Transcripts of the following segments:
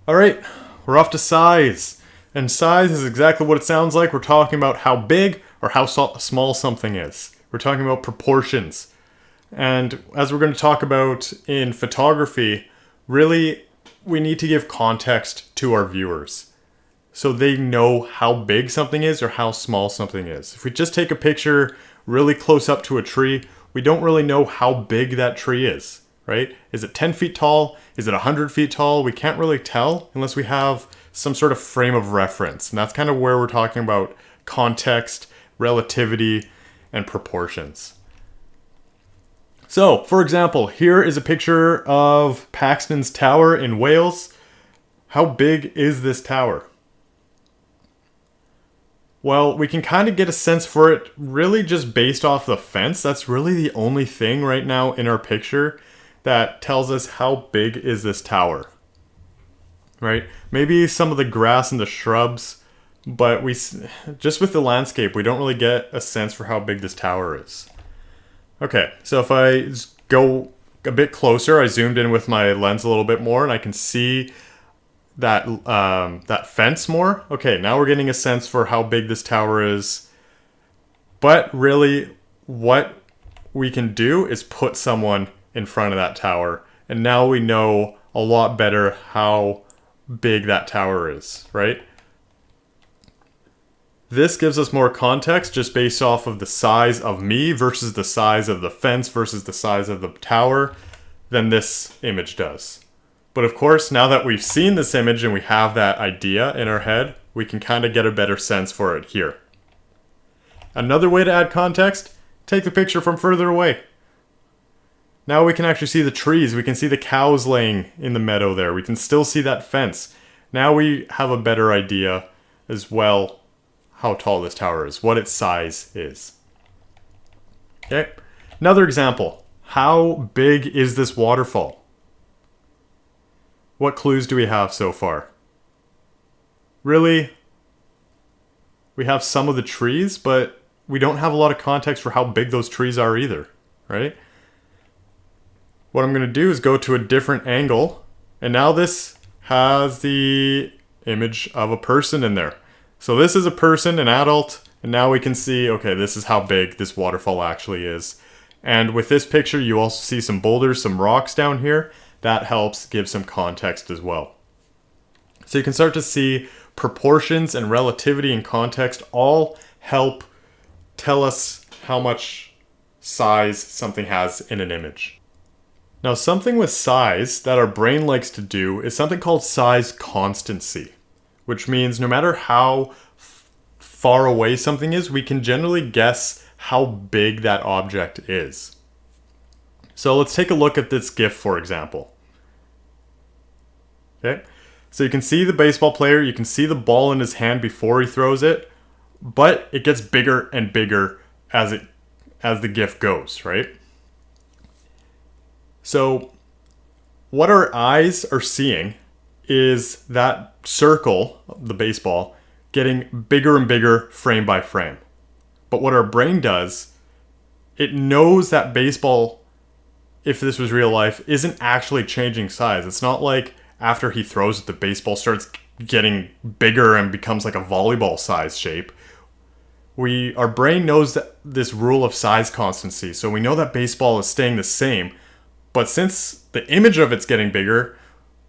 All right, we're off to size. And size is exactly what it sounds like. We're talking about how big or how small something is. We're talking about proportions. And as we're going to talk about in photography, really, we need to give context to our viewers so they know how big something is or how small something is. If we just take a picture really close up to a tree, we don't really know how big that tree is, right? Is it 10 feet tall? Is it 100 feet tall? We can't really tell unless we have some sort of frame of reference. And that's kind of where we're talking about context, relativity, and proportions. So, for example, here is a picture of Paxton's Tower in Wales. How big is this tower? Well, we can kind of get a sense for it really just based off the fence. That's really the only thing right now in our picture that tells us how big is this tower. Right? Maybe some of the grass and the shrubs, but just with the landscape, we don't really get a sense for how big this tower is. Okay, so if I go a bit closer, I zoomed in with my lens a little bit more, and I can see that that fence more. Okay, now we're getting a sense for how big this tower is. But really, what we can do is put someone in front of that tower, and now we know a lot better how big that tower is, right? This gives us more context just based off of the size of me versus the size of the fence versus the size of the tower than this image does. But of course, now that we've seen this image and we have that idea in our head, we can kind of get a better sense for it here. Another way to add context, take the picture from further away. Now we can actually see the trees. We can see the cows laying in the meadow there. We can still see that fence. Now we have a better idea as well how tall this tower is, what its size is. Okay, another example. How big is this waterfall? What clues do we have so far? Really, we have some of the trees, but we don't have a lot of context for how big those trees are either, right? What I'm going to do is go to a different angle, and now this has the image of a person in there. So this is a person, an adult, and now we can see, okay, this is how big this waterfall actually is. And with this picture, you also see some boulders, some rocks down here. That helps give some context as well. So you can start to see proportions and relativity and context all help tell us how much size something has in an image. Now, something with size that our brain likes to do is something called size constancy, which means no matter how far away something is, we can generally guess how big that object is. So let's take a look at this GIF, for example. Okay, so you can see the baseball player, you can see the ball in his hand before he throws it, but it gets bigger and bigger as the GIF goes, right? So what our eyes are seeing is that circle, the baseball, getting bigger and bigger frame by frame. But what our brain does, it knows that baseball, if this was real life, isn't actually changing size. It's not like after he throws it, the baseball starts getting bigger and becomes like a volleyball size shape. Our brain knows that this rule of size constancy, so we know that baseball is staying the same, but since the image of it's getting bigger,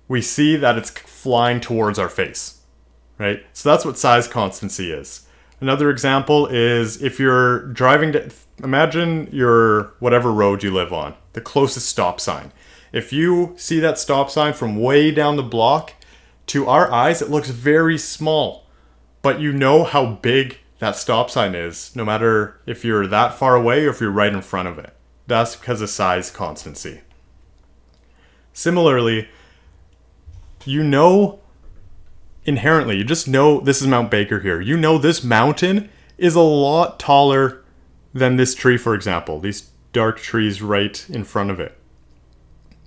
we see that it's flying towards our face, right? So that's what size constancy is. Another example is if you're driving to, imagine your whatever road you live on, the closest stop sign. If you see that stop sign from way down the block, to our eyes, it looks very small. But you know how big that stop sign is, no matter if you're that far away or if you're right in front of it. That's because of size constancy. Similarly, you know inherently, you just know this is Mount Baker here. You know this mountain is a lot taller than this tree, for example. These dark trees right in front of it.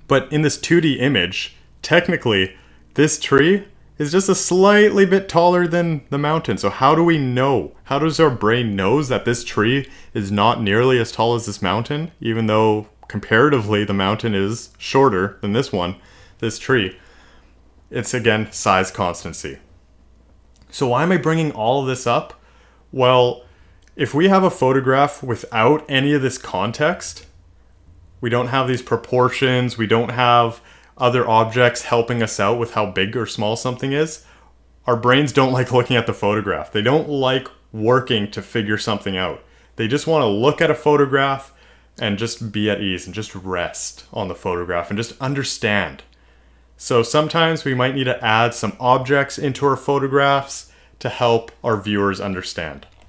But in this 2D image, technically, this tree is just a slightly bit taller than the mountain. So how do we know? How does our brain knows that this tree is not nearly as tall as this mountain, even though comparatively the mountain is shorter than this tree? It's again size constancy. So why am I bringing all of this up? Well, if we have a photograph without any of this context, we don't have these proportions, we don't have other objects helping us out with how big or small something is, our brains don't like looking at the photograph. They don't like working to figure something out. They just want to look at a photograph and just be at ease and just rest on the photograph and just understand. So sometimes we might need to add some objects into our photographs to help our viewers understand.